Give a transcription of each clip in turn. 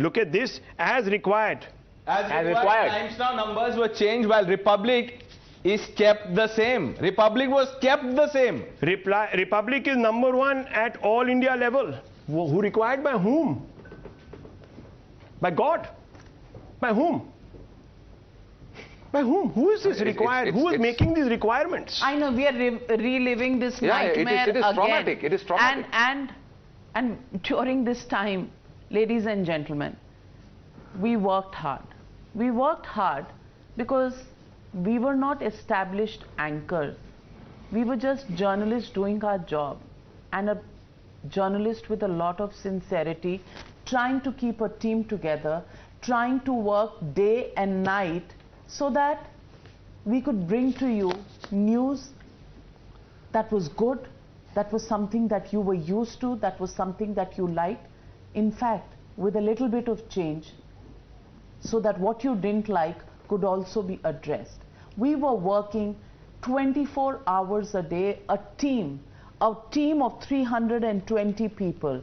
Look at this, as required. As required. Times Now numbers were changed while Republic is kept the same. Republic was kept the same. Republic is number 1 at all India level. Who required by whom? By God. By whom? By whom? Who is this required? Who is making these requirements? I know we are reliving this nightmare it is again. Traumatic. It is traumatic. And during this time, ladies and gentlemen, we worked hard. We worked hard because we were not established anchors. We were just journalists doing our job, and a journalist with a lot of sincerity, trying to keep a team together, trying to work day and night so that we could bring to you news that was good, that was something that you were used to, that was something that you liked. In fact, with a little bit of change, so that what you didn't like could also be addressed. We were working 24 hours a day, a team of 320 people,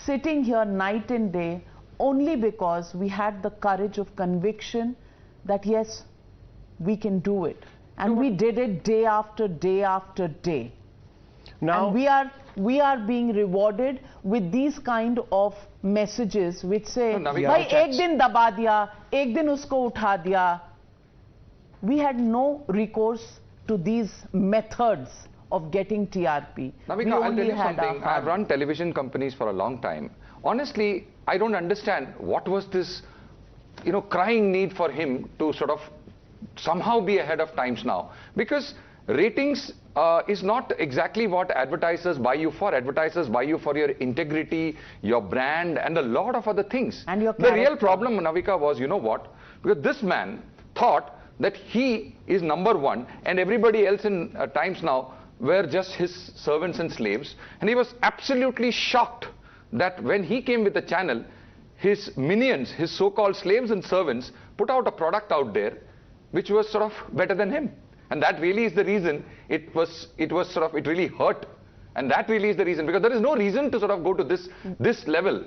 sitting here night and day only because we had the courage of conviction that yes, we can do it. And we did it day after day after day. Now, and we are being rewarded with these kind of messages which say, "Bhai, ek din daba diya, ek din usko utha diya." We had no recourse to these methods of getting TRP. Navika, I'll tell you something. I've run television companies for a long time. Honestly, I don't understand what was this, crying need for him to sort of somehow be ahead of times now. Because ratings is not exactly what advertisers buy you for. Advertisers buy you for your integrity, your brand, and a lot of other things. And your the real problem, Navika, was, you know what? Because this man thought that he is number 1 and everybody else in Times Now were just his servants and slaves. And he was absolutely shocked that when he came with the channel, his minions, his so-called slaves and servants, put out a product out there which was sort of better than him. And that really is the reason it really hurt. And that really is the reason, because there is no reason to sort of go to this level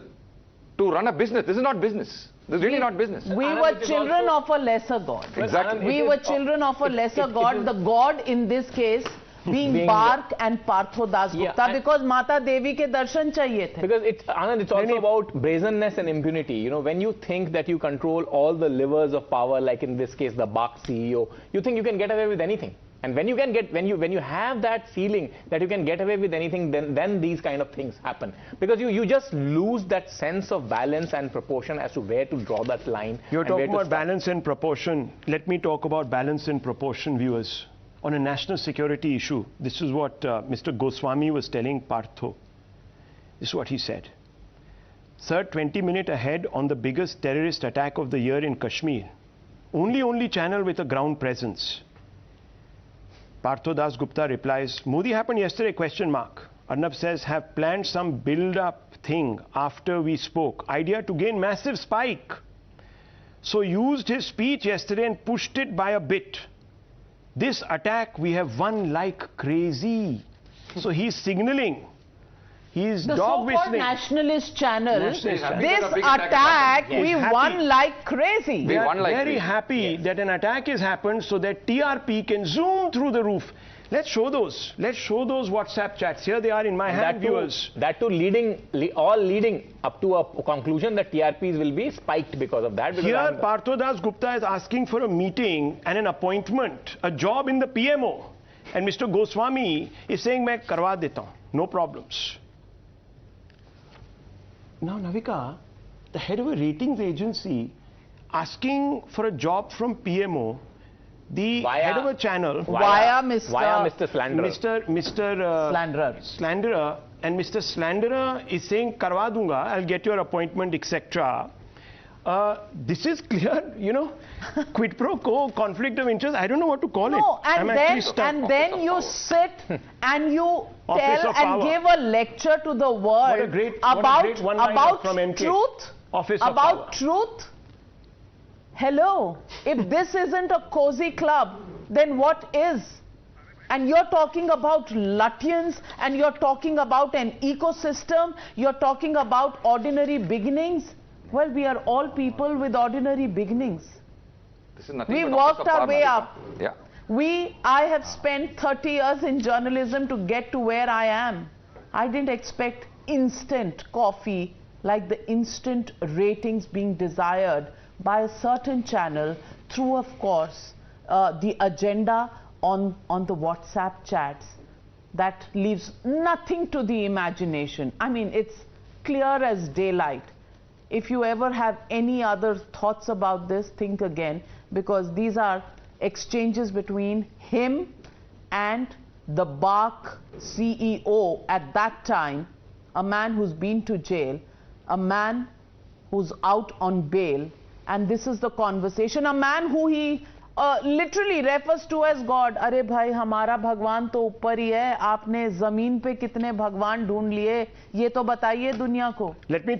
to run a business. This is not business. This is really not business. We were children of a lesser God. Exactly. We were children of a lesser God. The God in this case being BARC and Partho Dasgupta, because Mata Devi ke darshan chahiye the. Because Anand, it's also about brazenness and impunity. When you think that you control all the levers of power, like in this case the BARC CEO, you think you can get away with anything. And when you have that feeling that you can get away with anything, then these kind of things happen. Because you just lose that sense of balance and proportion as to where to draw that line. You're talking about balance and proportion. Let me talk about balance and proportion, viewers. On a national security issue, this is what Mr. Goswami was telling Partho. This is what he said. Sir, 20 minutes ahead on the biggest terrorist attack of the year in Kashmir. Only channel with a ground presence. Partho Dasgupta replies, Modi happened yesterday, ? Arnab says, have planned some build-up thing after we spoke. Idea to gain massive spike. So used his speech yesterday and pushed it by a bit. This attack we have won like crazy. So he's signaling. He's dog whistling. The so-called nationalist channel, this attack we won like crazy. They are very happy that an attack has happened so that TRP can zoom through the roof. Let's show those. Let's show those WhatsApp chats. Here they are in my hand, viewers. That too leading up to a conclusion that TRPs will be spiked because of that. Here Partho Dasgupta is asking for a meeting and an appointment, a job in the PMO. And Mr. Goswami is saying, "Main karwa deta hu. No problems." Now, Navika, the head of a ratings agency asking for a job from PMO, the head of a channel via Mr. Slanderer. Slanderer. Slanderer, and Mr. Slanderer is saying, "Karwa dunga, I'll get your appointment, etc." This is clear, quid pro quo, conflict of interest. I don't know what to call it. And then you sit and you tell and give a lecture to the world about truth. Hello, if this isn't a cozy club, then what is? And you're talking about Lutyens, and you're talking about an ecosystem, you're talking about ordinary beginnings. Well, we are all people with ordinary beginnings. This is nothing We but worked office of our way Parliament. up. Yeah. I have spent 30 years in journalism to get to where I am. I didn't expect instant coffee like the instant ratings being desired by a certain channel through, of course, the agenda on the WhatsApp chats. That leaves nothing to the imagination. I mean, it's clear as daylight. If you ever have any other thoughts about this, think again, because these are exchanges between him and the BARC CEO at that time, a man who's been to jail, a man who's out on bail, and this is the conversation, a man who he literally refers to as God. अरे भाई हमारा भगवान तो ऊपर ही है, आपने जमीन पे कितने भगवान ढूंढ लिए, ये तो बताइए दुनिया को. Let me